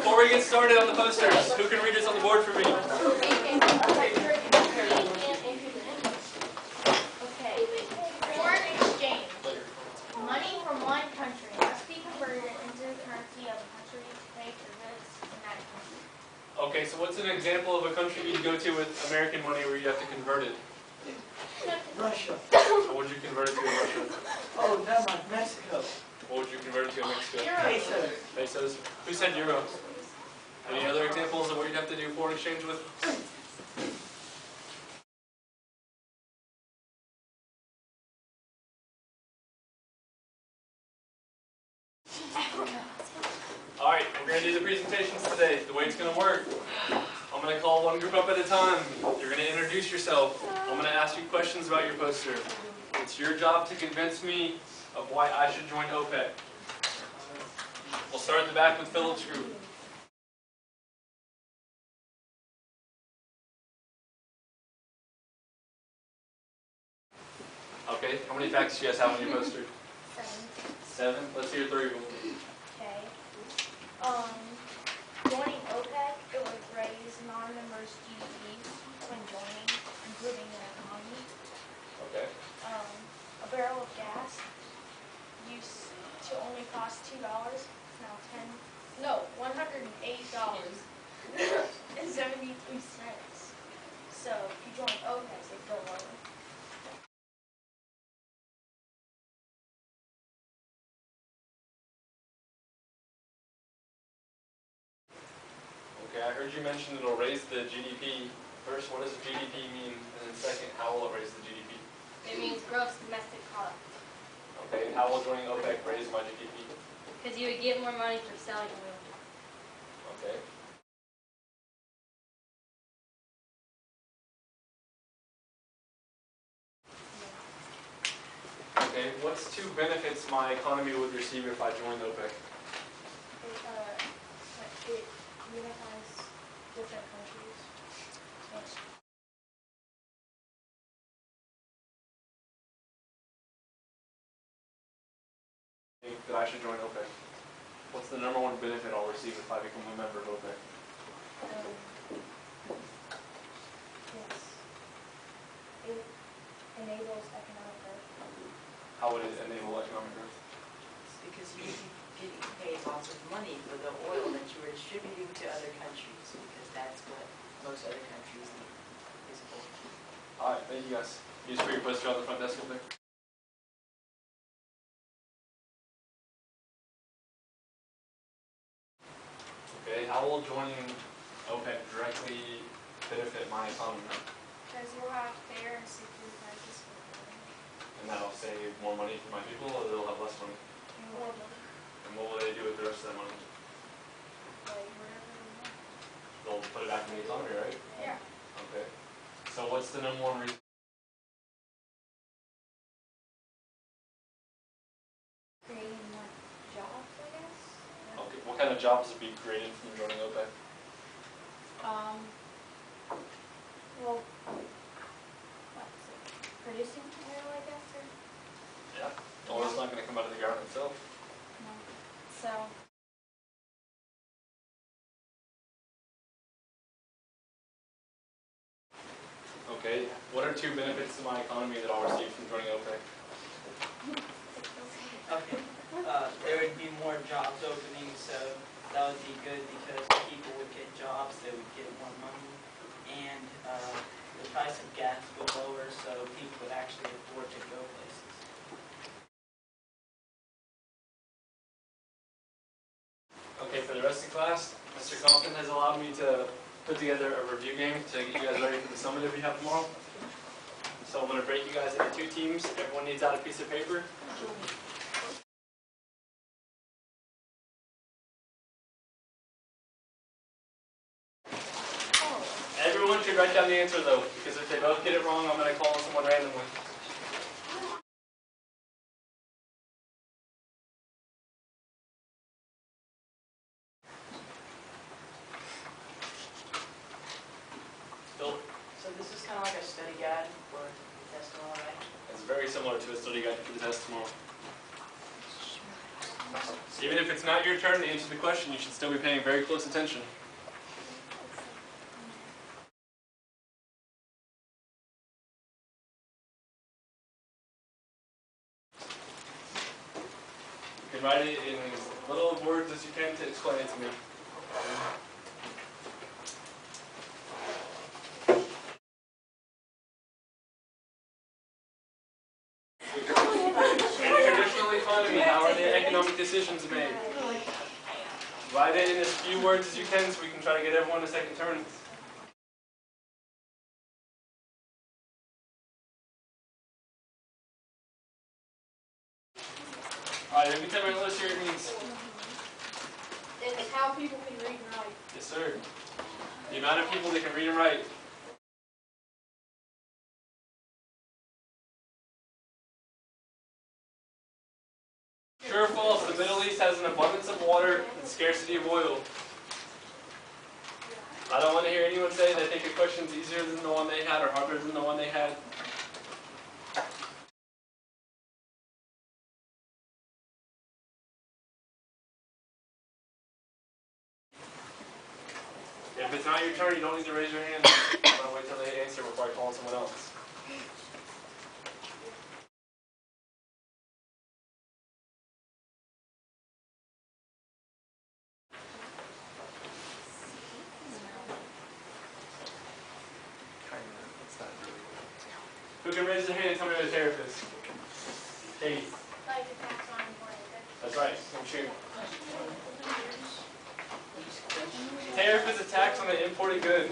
Before we get started on the posters, who can read this on the board for me? Okay. Foreign exchange. Money from one country must be converted into the currency of a country to pay for goods in that country. Okay, so what's an example of a country you'd go to with American money where you have to convert it? Russia. What would you convert it to in Russia? Oh, never mind. Mexico. What would you convert it to in Mexico? Pesos. Pesos. Who said euro? Any other examples of what you'd have to do foreign exchange with? Alright, we're going to do the presentations today. The way it's going to work, I'm going to call one group up at a time. You're going to introduce yourself. I'm going to ask you questions about your poster. It's your job to convince me of why I should join OPEC. We'll start at the back with Philip's group. Okay, how many facts do you guys have on your poster? 7. 7? Let's hear 3 of them. Okay. Joining OPEC, it would raise non-members' GDPs when joining, improving their economy. Okay. A barrel of gas used to only cost $2, now $108.73. So if you join OPEC, it'd go lower. Okay, I heard you mention it'll raise the GDP. First, what does GDP mean? And then second, how will it raise the GDP? It means gross domestic product. Okay, and how will joining OPEC raise my GDP? Because you would get more money for selling oil. Okay. Okay, what's 2 benefits my economy would receive if I joined OPEC? It unifies different countries. Think that I should join OPEC? What's the #1 benefit I'll receive if I become a member of OPEC? Yes. It enables economic growth. How would it enable economic growth? Because you would be getting paid lots of money for the oil that you were distributing to other countries, because that's what most other countries need, is oil. Alright, thank you guys. You just put your poster on the front desk up there. Okay, how will joining OPEC directly benefit my economy? Because you'll have fair and secure prices for oil. And that'll save more money for my people, or they'll have less money? More money. And what will they do with the rest of that money? Like whatever they want. They'll put it back in the economy, right? Yeah. Okay. So what's the #1 reason? Creating more jobs, I guess. Okay, what kind of jobs would be created from joining OPEC? Well, what's it? Producing oil, I guess, or Yeah. Oil's not going to come out of the ground itself. no. So. Okay. What are 2 benefits to my economy that I'll receive from joining OPEC? Okay. There would be more jobs opening, so that would be good because people would get jobs, they would get more money, and the price of gas would lower, so people would actually afford to go places. Okay, for the rest of the class, Mr. Compton has allowed me to put together a review game to get you guys ready for the summit we have tomorrow. So I'm going to break you guys into 2 teams. Everyone needs out a piece of paper. Everyone should write down the answer though, because if they both get it wrong, I'm going to call on someone randomly. Phil? So this is kind of like a study guide for the test tomorrow, right? It's very similar to a study guide for the test tomorrow. Even if it's not your turn to answer the question, you should still be paying very close attention. You can write it in as little words as you can to explain it to me. In a traditional economy, how are the economic decisions made? Write it in as few words as you can so we can try to get everyone a second turn. Alright, every time I list here it means. It's how people can read and write. Yes, sir. The amount of people that can read and write. True or false, the Middle East has an abundance of water and scarcity of oil. I don't want to hear anyone say they think a question's easier than the one they had or harder than the one they had. If it's not your turn, you don't need to raise your hand. I'm going to wait till they answer before I call on someone else. Who can raise their hand and tell me what a tariff is? Katie. Like a tax on imported goods. That's right. I'm sure. Tariff is a tax on the imported good.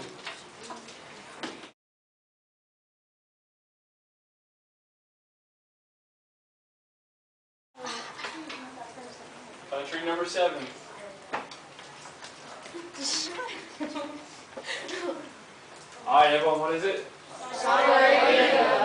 Country number 7. Alright, everyone, what is it? Saudi Arabia.